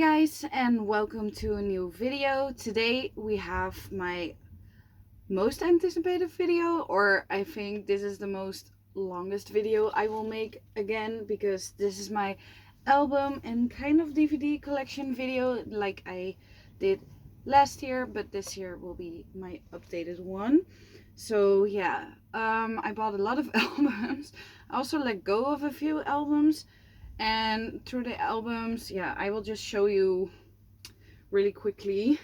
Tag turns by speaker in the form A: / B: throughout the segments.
A: guys, and welcome to a new video. Today we have my most anticipated video, or I think this is the most longest video I will make again, because this is my album and kind of DVD collection video like I did last year, but this year will be my updated one. So yeah, I bought a lot of albums. I also let go of a few albums. And through the albums, yeah, I will just show you really quickly,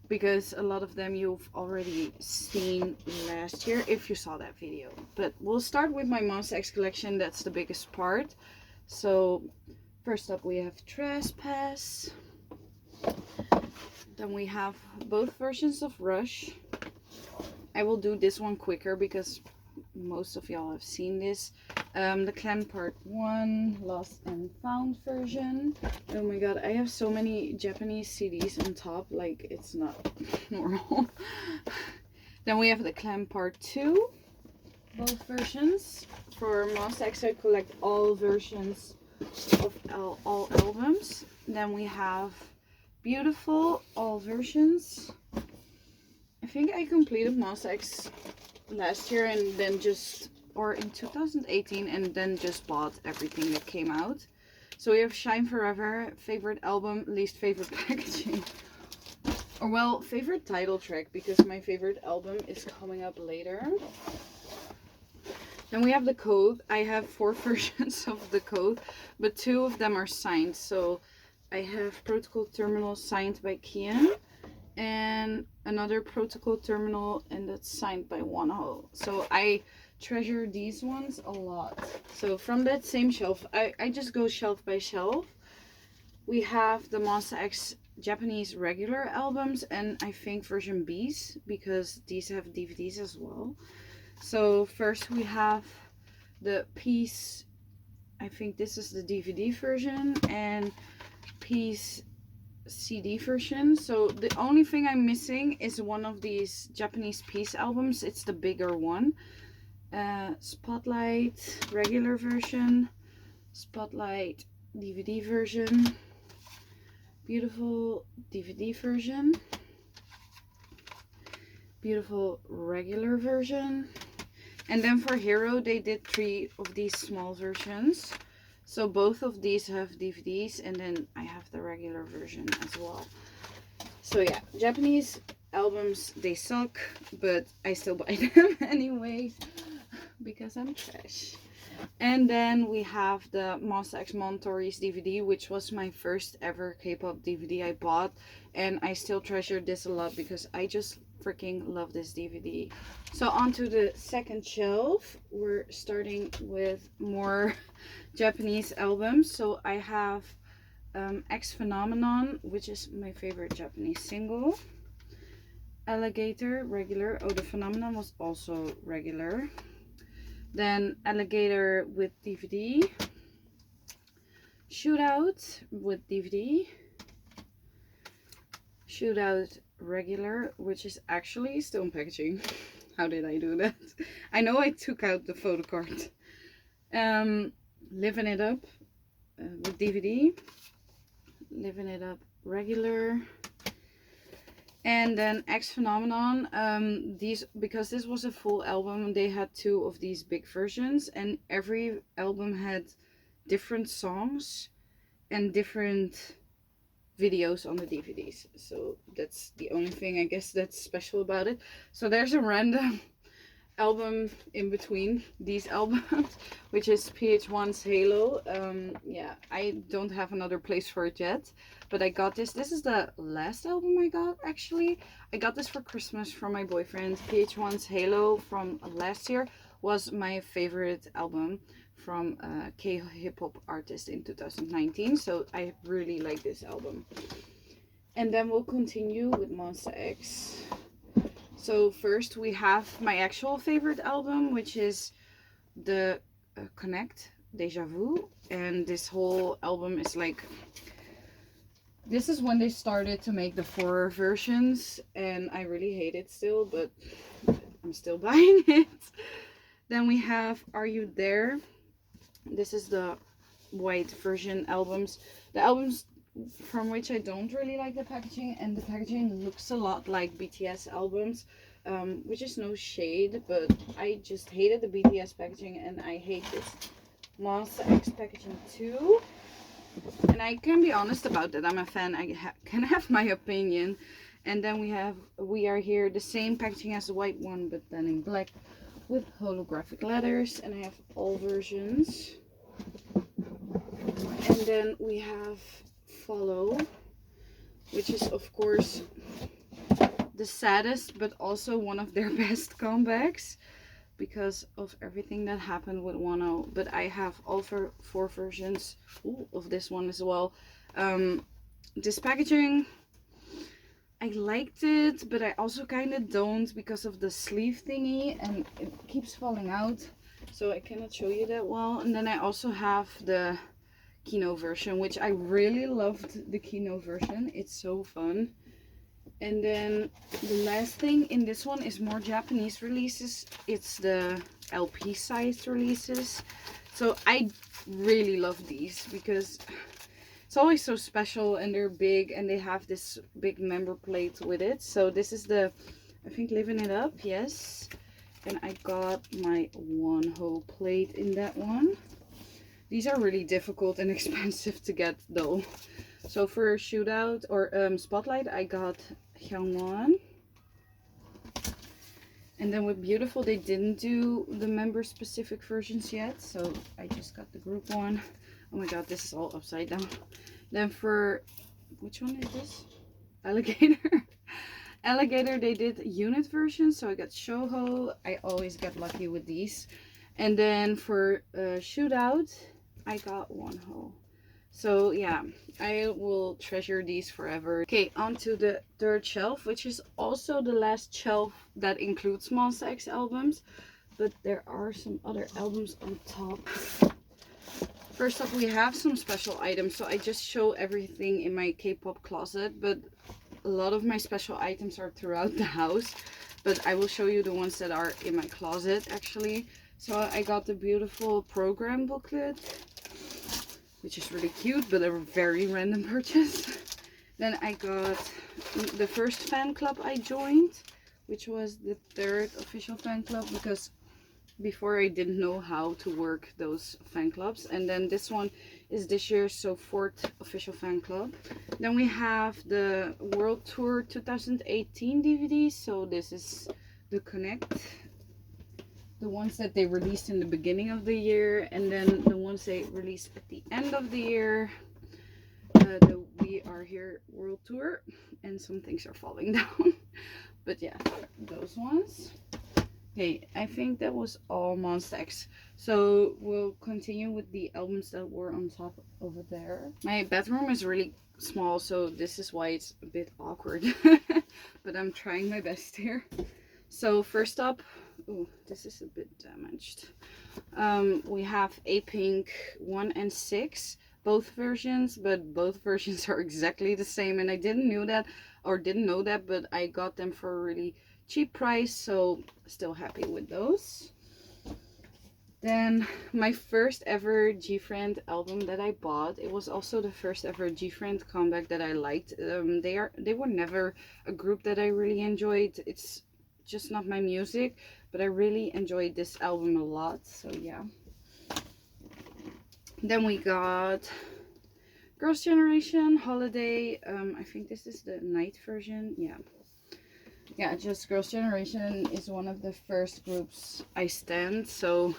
A: because a lot of them you've already seen last year if you saw that video. But we'll start with my Monsta X collection. That's the biggest part. So first up we have Trespass. Then we have both versions of Rush. I will do this one quicker because most of y'all have seen this. The Clan Part 1 Lost and Found version. Oh my god, I have so many Japanese CDs on top, like it's not normal. Then we have the Clan Part 2, both versions. For Monsta X I collect all versions of all albums. Then we have Beautiful, all versions. I think I completed Monsta X last year and then or in 2018, and then just bought everything that came out. So we have Shine Forever, favorite album, least favorite packaging. Or well, favorite title track, because my favorite album is coming up later. Then we have The Code. I have 4 versions of The Code, but 2 of them are signed. So I have Protocol Terminal signed by Kian, and another Protocol Terminal, and that's signed by Wonho. So I treasure these ones a lot. So from that same shelf, I just go shelf by shelf. We have the Monsta X Japanese regular albums, and I think version B's, because these have DVDs as well. So first we have the Peace, I think this is the DVD version, and Peace CD version. So the only thing I'm missing is one of these Japanese Peace albums. It's the bigger one. Spotlight regular version, Spotlight DVD version, Beautiful DVD version, Beautiful regular version. And then for Hero they did 3 of these small versions. So both of these have DVDs, and then I have the regular version as well. So yeah, Japanese albums, they suck, but I still buy them anyways, because I'm trash. And then we have the Monsta X Montories DVD, which was my first ever K-pop DVD I bought, and I still treasure this a lot because I just freaking love this DVD. So onto the second shelf, we're starting with more Japanese albums. So I have X Phenomenon, which is my favorite Japanese single. Alligator regular. Oh, the Phenomenon was also regular. Then Alligator with DVD. Shootout with DVD. Shootout regular, which is actually still in packaging. How did I do that? I know I took out the photo card. Living It Up with DVD. Living It Up regular. And then X Phenomenon, because this was a full album, they had 2 of these big versions, and every album had different songs and different videos on the DVDs. So that's the only thing I guess that's special about it. So there's a random album in between these albums, which is PH1's Halo. Yeah, I don't have another place for it yet, but I got this. This is the last album I got, actually. I got this for Christmas from my boyfriend. PH1's Halo from last year was my favorite album from a K-hip-hop artist in 2019, so I really like this album. And then we'll continue with Monsta X. So first we have my actual favorite album, which is the Connect Deja Vu. And this whole album is like, this is when they started to make the 4 versions, and I really hate it still, but I'm still buying it. Then we have Are You There? This is the white version albums. The albums from which I don't really like the packaging, and the packaging looks a lot like BTS albums, which is no shade, but I just hated the BTS packaging and I hate this Monster X packaging too. And I can be honest about that. I'm a fan. I can have my opinion. And then we are here the same packaging as the white one, but then in black with holographic letters. And I have all versions. And then we have Follow, which is of course the saddest, but also one of their best comebacks because of everything that happened with Wano. But I have all four versions of this one as well. This packaging, I liked it, but I also kind of don't because of the sleeve thingy, and it keeps falling out, so I cannot show you that well. And then I also have the Kino version, which I really loved the Kino version. It's so fun. And then the last thing in this one is more Japanese releases. It's the LP size releases. So I really love these because it's always so special and they're big and they have this big member plate with it. So this is the, I think, Living It Up, yes. And I got my Wonho plate in that one. These are really difficult and expensive to get though. So for Shootout or Spotlight, I got Hyungwon. And then with Beautiful, they didn't do the member specific versions yet, so I just got the group one. Oh my god, this is all upside down. Then for, which one is this? Alligator. Alligator, they did unit versions, so I got Shouho. I always get lucky with these. And then for Shootout, I got Wonho. So yeah, I will treasure these forever. Okay, on to the third shelf, which is also the last shelf that includes Monsta X albums. But there are some other albums on top. First up, we have some special items. So I just show everything in my K-pop closet, but a lot of my special items are throughout the house. But I will show you the ones that are in my closet actually. So I got the beautiful program booklet, which is really cute, but a very random purchase. Then I got the first fan club I joined, which was the third official fan club, because before I didn't know how to work those fan clubs. And then this one is this year's, so fourth official fan club. Then we have the World Tour 2018 DVD. So this is the Connect, the ones that they released in the beginning of the year, and then the ones they released at the end of the year. The We Are Here World Tour, and some things are falling down. But yeah, those ones. Okay, I think that was all Monsta X. So we'll continue with the albums that were on top over there. My bedroom is really small, so this is why it's a bit awkward. But I'm trying my best here. So first up, oh, this is a bit damaged. We have A-Pink 1 and 6, both versions, but both versions are exactly the same, and I didn't know that, but I got them for a really cheap price, so still happy with those. Then my first ever GFriend album that I bought, it was also the first ever GFriend comeback that I liked. They were never a group that I really enjoyed. It's just not my music, but I really enjoyed this album a lot, so yeah. Then we got Girls' Generation, Holiday. I think this is the night version. Yeah, just Girls' Generation is one of the first groups I stand, so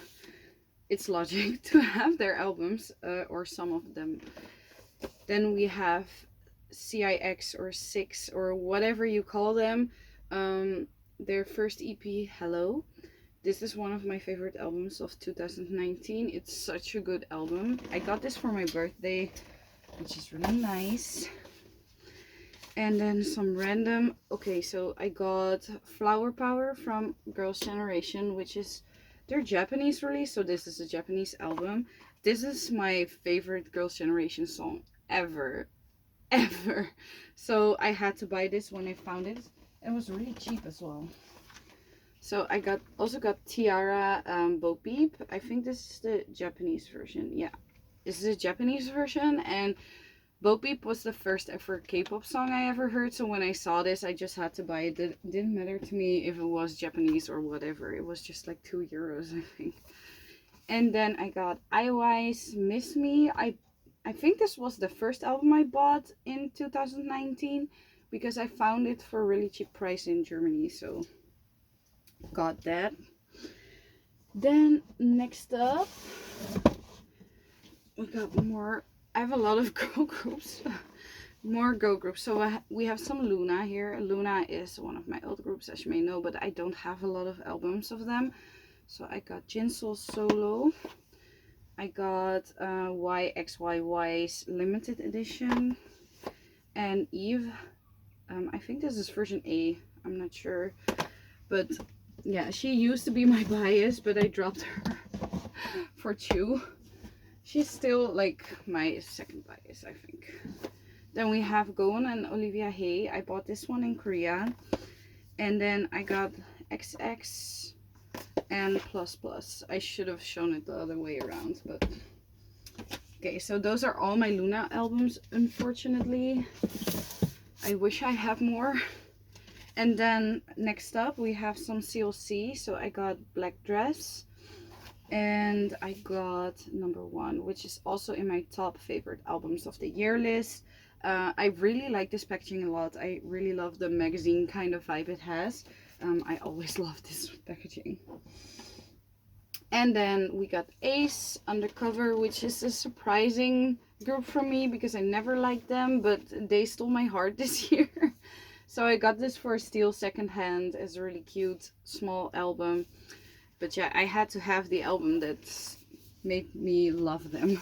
A: it's logic to have their albums, or some of them. Then we have CIX or 6 or whatever you call them. Their first EP, Hello. This is one of my favorite albums of 2019. It's such a good album. I got this for my birthday, which is really nice. And then some random, okay, so I got Flower Power from Girls' Generation, which is their Japanese release. So this is a Japanese album. This is my favorite Girls' Generation song ever. So I had to buy this when I found it. It was really cheap as well. So I also got Tiara Bo Peep. I think this is the Japanese version. Yeah, this is a Japanese version, and Bo Peep was the first ever K-pop song I ever heard, so when I saw this, I just had to buy it. It didn't matter to me if it was Japanese or whatever. It was just like €2, I think. And then I got IOI's Miss Me. I think this was the first album I bought in 2019 because I found it for a really cheap price in Germany, so got that. Then next up, we got more. I have a lot of girl groups. More girl groups. So we have some Luna here. Luna is one of my old groups, as you may know, but I don't have a lot of albums of them. So I got Jinsol Solo. I got YXYY's limited edition. And Eve. I think this is version A. I'm not sure. But yeah, she used to be my bias, but I dropped her for Chu. She's still like my second bias, I think. Then we have Goon and Olivia Hay. I bought this one in Korea. And then I got XX and Plus Plus. I should have shown it the other way around, but okay, so those are all my Luna albums, unfortunately. I wish I had more. And then next up we have some CLC. So I got Black Dress. And I got Number One, which is also in my top favorite albums of the year list. I really like this packaging a lot. I really love the magazine kind of vibe it has. I always love this packaging. And then we got Ace Undercover, which is a surprising group for me because I never liked them, but they stole my heart this year. So I got this for a steal secondhand. It's a really cute small album. But yeah, I had to have the album that made me love them.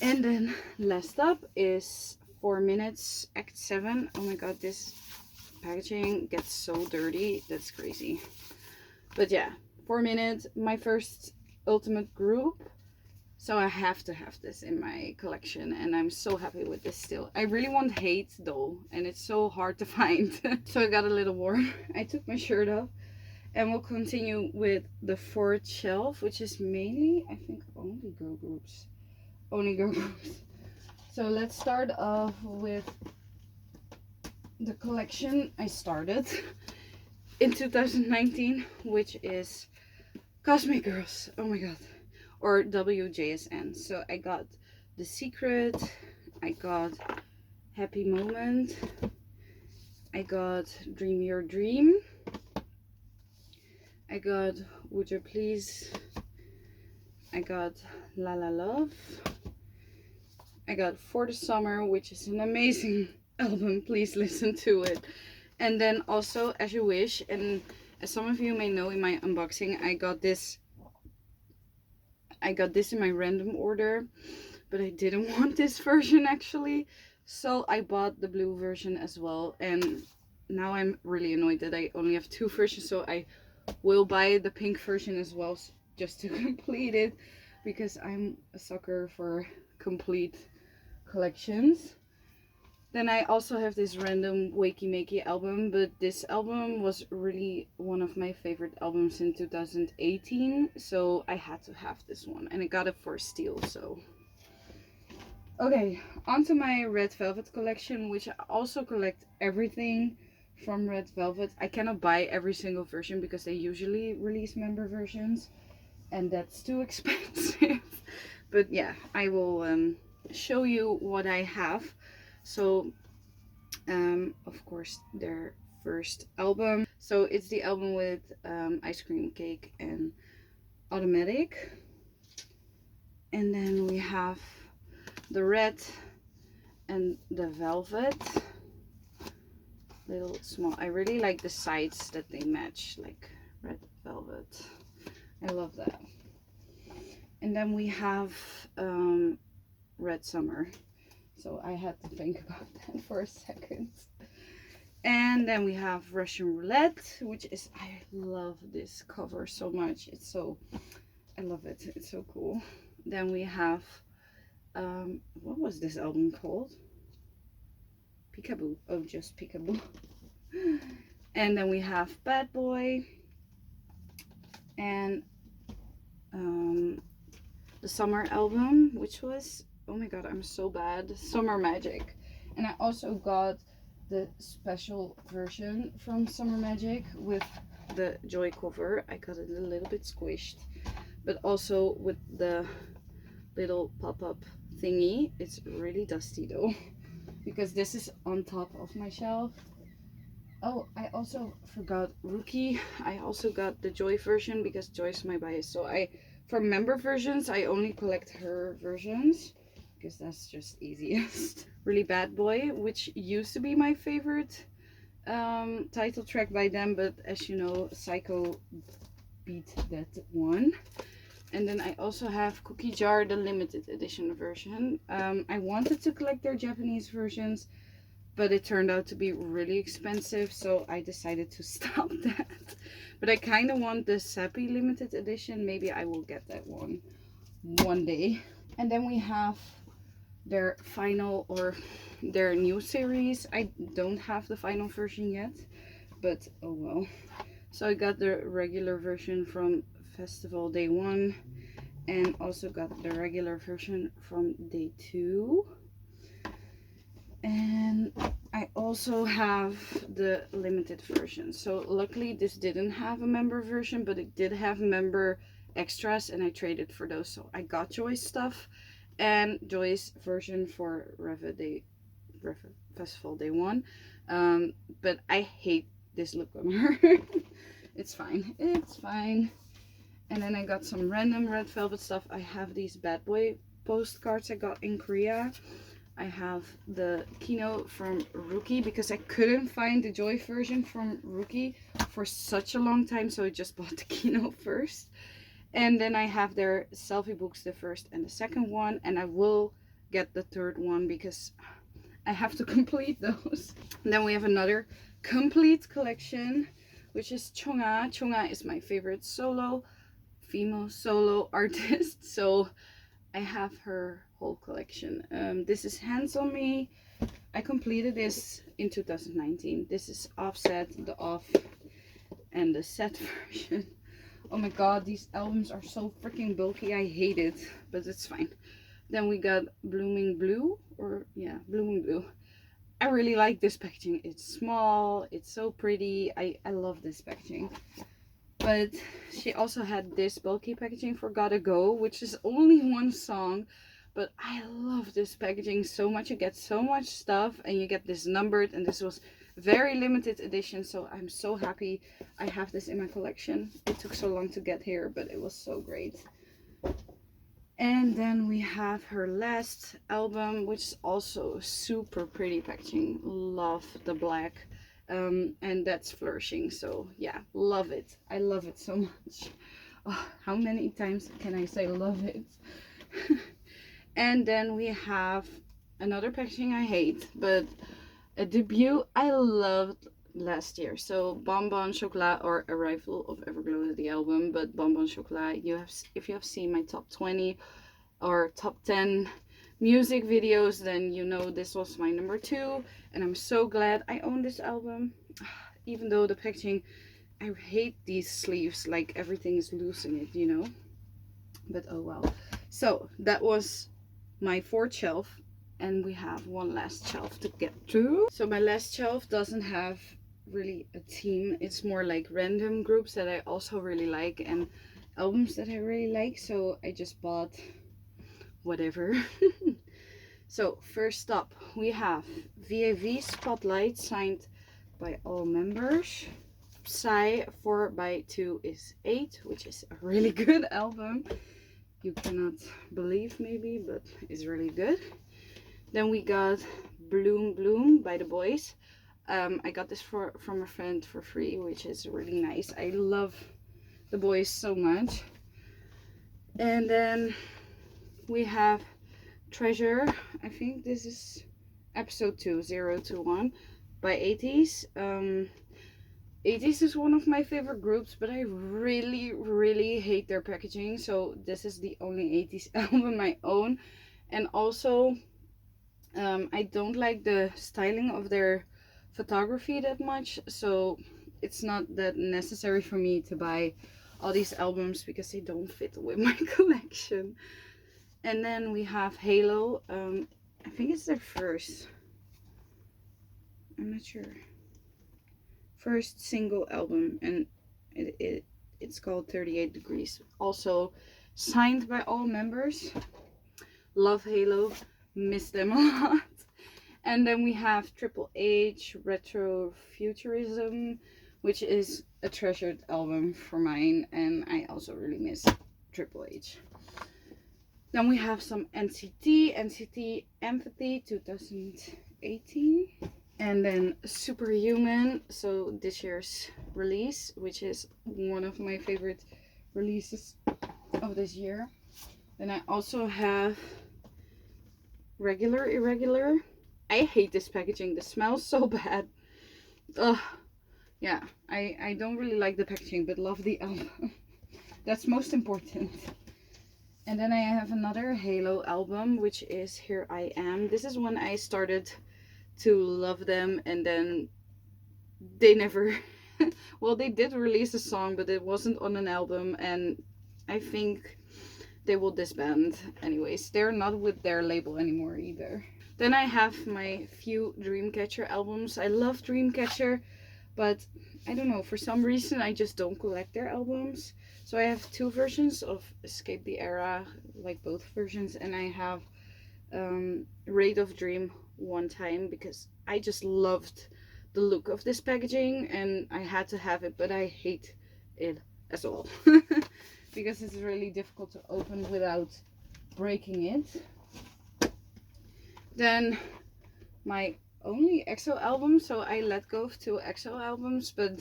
A: And then last up is 4 Minutes Act 7. Oh my god, this packaging gets so dirty. That's crazy. But yeah, 4 Minutes, my first ultimate group. So I have to have this in my collection, and I'm so happy with this still. I really want Hate though, and it's so hard to find. So I got a little warm. I took my shirt off. And we'll continue with the fourth shelf, which is mainly, I think, only girl groups. Only girl groups. So let's start off with the collection I started in 2019, which is Cosmic Girls. Oh my god. Or WJSN. So I got The Secret. I got Happy Moment. I got Dream Your Dream. I got Would You Please. I got La La Love. I got For the Summer, which is an amazing album. Please listen to it. And then also As You Wish. And as some of you may know in my unboxing, I got this in my random order, but I didn't want this version actually. So I bought the blue version as well. And now I'm really annoyed that I only have two versions. So I will buy the pink version as well, just to complete it, because I'm a sucker for complete collections. Then I also have this random Wakey Makey album, but this album was really one of my favorite albums in 2018, so I had to have this one, and I got it for a steal. So okay, onto my Red Velvet collection, which I also collect everything from Red Velvet. I cannot buy every single version because they usually release member versions, and that's too expensive. But yeah, I will show you what I have. So of course their first album, so it's the album with Ice Cream Cake and Automatic. And then we have the red and the velvet. Little small. I really like the sides that they match, like red velvet. I love that. And then we have Red Summer. So I had to think about that for a second. And then we have Russian Roulette, which is, I love this cover so much. It's so, I love it. It's so cool. Then we have, what was this album called? Peekaboo. Oh, just Peekaboo. And then we have Bad Boy. And the summer album, which was oh my god, I'm so bad, Summer Magic. And I also got the special version from Summer Magic with the Joy cover. I got it a little bit squished, but also with the little pop-up thingy. It's really dusty though, because this is on top of my shelf. Oh, I also forgot Rookie. I also got the Joy version because Joy's my bias. So for member versions, I only collect her versions because that's just easiest. Really Bad Boy, which used to be my favorite title track by them, but as you know, Psycho beat that one. And then I also have Cookie Jar, the limited edition version. I wanted to collect their Japanese versions, but it turned out to be really expensive, so I decided to stop that. But I kind of want the Sappy limited edition. Maybe I will get that one day. And then we have their final, or their new series. I don't have the final version yet, but oh well. So I got the regular version from Festival Day 1 and also got the regular version from Day 2. And I also have the limited version. So luckily this didn't have a member version, but it did have member extras, and I traded for those. So I got Joy's stuff and Joy's version for Festival Day 1. But I hate this look on her. It's fine. It's fine. And then I got some random red velvet stuff. I have these Bad Boy postcards I got in Korea. I have the Kino from Rookie because I couldn't find the Joy version from Rookie for such a long time, so I just bought the Kino first. And then I have their selfie books, the first and the second one, and I will get the third one because I have to complete those. And then we have another complete collection, which is Chonga. Chonga is my favorite female solo artist, so I have her whole collection. This is Hands on Me. I completed this in 2019. This is Offset, the off and the set version. Oh my god, these albums are so freaking bulky. I hate it, but it's fine. Then we got Blooming Blue, or yeah, Blooming Blue. I really like this packaging. It's small, it's so pretty. I love this packaging. But she also had this bulky packaging for Gotta Go, which is only one song. But I love this packaging so much. You get so much stuff and you get this numbered, and this was very limited edition. So I'm so happy I have this in my collection. It took so long to get here, but it was so great. And then we have her last album, which is also super pretty packaging. Love the black. And that's Flourishing. So yeah, love it. I love it so much. Oh, how many times can I say love it? And then we have another packaging I hate, but a debut I loved last year. So Bonbon Chocolat, or Arrival of Everglow, the album, but Bonbon Chocolat. If you have seen my top 20 or top 10 music videos, then you know this was my number 2, and I'm so glad I own this album. Even though the packaging, I hate these sleeves, like everything is loose in it, you know, but oh well. So that was my 4th shelf, and we have one last shelf to get through. So my last shelf doesn't have really a theme. It's more like random groups that I also really like and albums that I really like, so I just bought whatever. So first up we have VAV Spotlight, signed by all members. Psy 4x2 is 8, which is a really good album. You cannot believe maybe, but it's really good. Then we got Bloom Bloom by The Boys. I got this from a friend for free, which is really nice. I love The Boys so much. And then we have Treasure. I think this is episode 2, 021, by 80s. 80s is one of my favorite groups, but I really hate their packaging. So this is the only 80s album I own. And also, I don't like the styling of their photography that much. So it's not that necessary for me to buy all these albums because they don't fit with my collection. And then we have Halo. I think it's their first. I'm not sure. First single album, and it's called 38 Degrees. Also signed by all members. Love Halo. Miss them a lot. And then we have Triple H, Retro Futurism, which is a treasured album for mine, and I also really miss Triple H. Then we have some NCT Empathy 2018. And then Superhuman, so this year's release, which is one of my favorite releases of this year. Then I also have Regular Irregular. I hate this packaging. This smells so bad. Ugh. Yeah, I don't really like the packaging, but love the album. That's most important. And then I have another Halo album, which is Here I Am. This is when I started to love them, and then they never... well, they did release a song, but it wasn't on an album, and I think they will disband. Anyways, they're not with their label anymore either. Then I have my few Dreamcatcher albums. I love Dreamcatcher, but I don't know, for some reason I just don't collect their albums. So I have two versions of Escape the Era, like both versions, and I have Rate of Dream one time because I just loved the look of this packaging and I had to have it, but I hate it as well because it's really difficult to open without breaking it. Then my only EXO album, so I let go of 2 EXO albums, but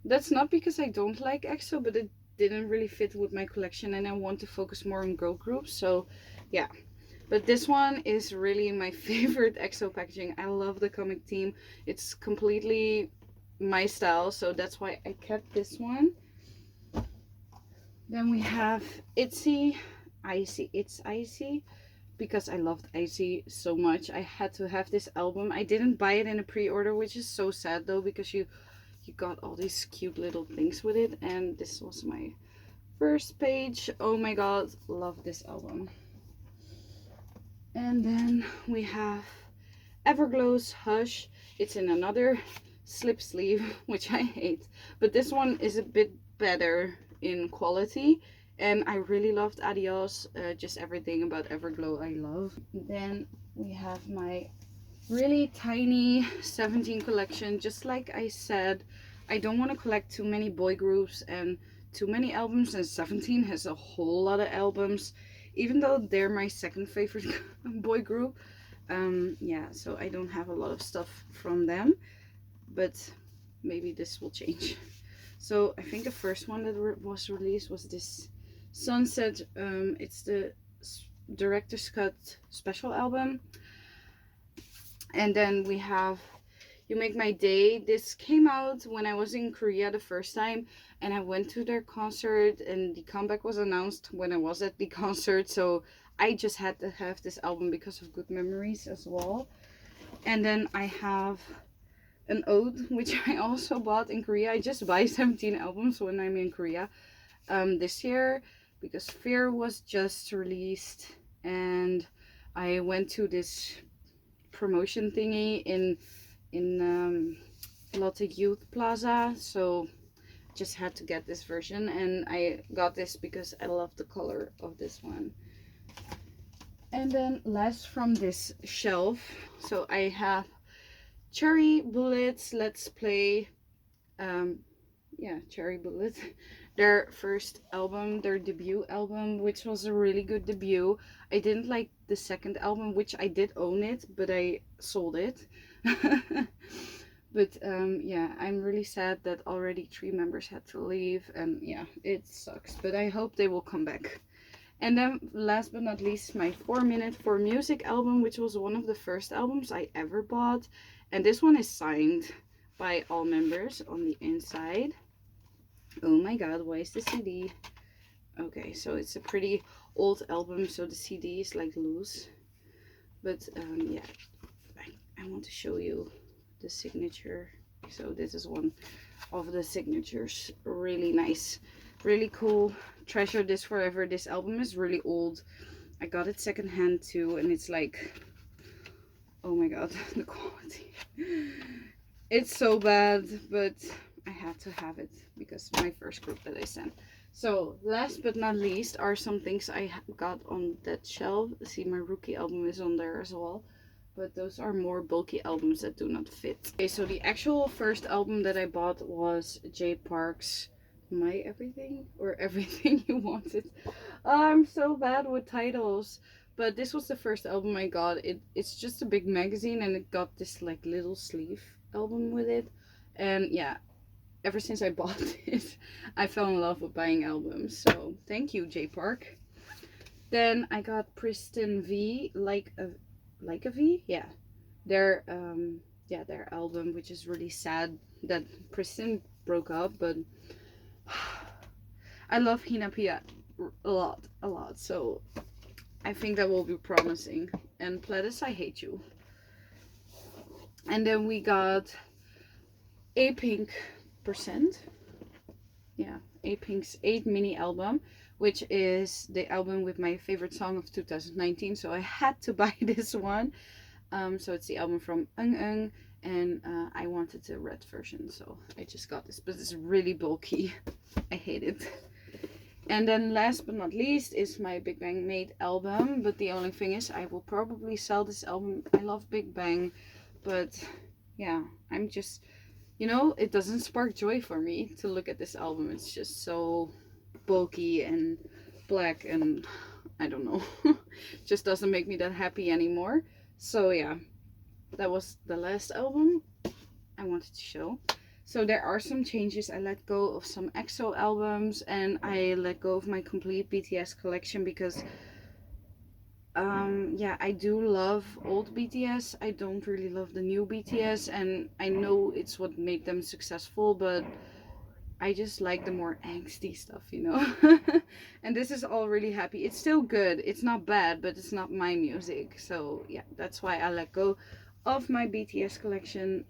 A: that's not because I don't like EXO, but it didn't really fit with my collection and I want to focus more on girl groups, so yeah. But this one is really my favorite EXO packaging. I love the comic theme. It's completely my style, so that's why I kept this one. Then we have ITZY, It's Icy, because I loved Icy so much. I had to have this album. I didn't buy it in a pre-order, which is so sad though, because you got all these cute little things with it. And this was my first page. Oh my god, love this album. And then we have Everglow's Hush. It's in another slip sleeve, which I hate, but this one is a bit better in quality, and I really loved Adios. Just everything about Everglow I love. Then we have my really tiny 17 collection. Just like I said, I don't want to collect too many boy groups and too many albums, and 17 has a whole lot of albums, even though they're my second favorite boy group. Yeah, so I don't have a lot of stuff from them, but maybe this will change. So I think the first one that was released was this Sunset. It's the director's cut special album. And then we have You Make My Day. This came out when I was in Korea the first time, and I went to their concert, and the comeback was announced when I was at the concert, so I just had to have this album because of good memories as well. And then I have an Ode, which I also bought in Korea. I just buy 17 albums when I'm in Korea this year, because Fear was just released, and I went to this promotion thingy in Lotte Youth Plaza, so just had to get this version, and I got this because I love the color of this one. And then last from this shelf, so I have Cherry Bullets Let's Play. Yeah, Cherry Bullets, their first album, their debut album, which was a really good debut. I didn't like the second album, which I did own it, but I sold it. But yeah, I'm really sad that already 3 members had to leave, and yeah, it sucks, but I hope they will come back. And then last but not least, my 4 Minute for Music album, which was one of the first albums I ever bought, and this one is signed by all members on the inside. Oh my god, why is the CD? Okay, so it's a pretty old album, so the CD is like loose, but yeah, I want to show you the signature. So this is one of the signatures. Really nice, really cool. Treasure this forever. This album is really old. I got it secondhand too, and it's like, oh my god, the quality. It's so bad, but I had to have it because my first group that I sent. So last but not least are some things I got on that shelf. See, my Rookie album is on there as well. But those are more bulky albums that do not fit. Okay, so the actual first album that I bought was Jay Park's My Everything, or Everything You Wanted. I'm so bad with titles. But this was the first album I got. It's just a big magazine, and it got this like little sleeve album with it. And yeah, ever since I bought it, I fell in love with buying albums. So thank you, Jay Park. Then I got Pristin V, Like a V, yeah. Their their album, which is really sad that Pristin broke up, but I love Hinapia a lot. So I think that will be promising. And Pledis, I Hate You. And then we got A-Pink%. Yeah, A-Pink's 8 mini album, which is the album with my favorite song of 2019. So I had to buy this one. So it's the album from Eung, and I wanted the red version, so I just got this, but it's really bulky. I hate it. And then last but not least is my Big Bang Made album, but the only thing is I will probably sell this album. I love Big Bang, but yeah, I'm just, you know, it doesn't spark joy for me to look at this album. It's just so bulky and black, and I don't know, just doesn't make me that happy anymore. So yeah, that was the last album I wanted to show. So there are some changes. I let go of some EXO albums, and I let go of my complete BTS collection because yeah, I do love old BTS. I don't really love the new BTS, and I know it's what made them successful, but I just like the more angsty stuff, you know. And this is all really happy. It's still good. It's not bad, but it's not my music. So yeah, that's why I let go of my BTS collection.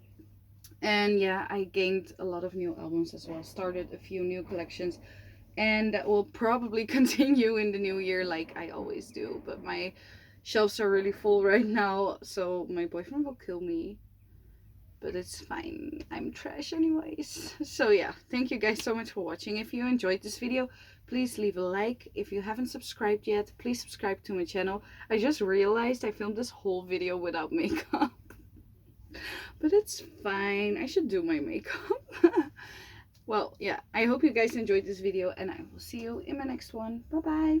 A: And yeah, I gained a lot of new albums as well. Started a few new collections. And that will probably continue in the new year like I always do. But my shelves are really full right now. So my boyfriend will kill me, but it's fine. I'm trash anyways. So yeah, thank you guys so much for watching. If you enjoyed this video, please leave a like. If you haven't subscribed yet, please subscribe to my channel. I just realized I filmed this whole video without makeup. But it's fine. I should do my makeup. Well, yeah, I hope you guys enjoyed this video, and I will see you in my next one. Bye bye.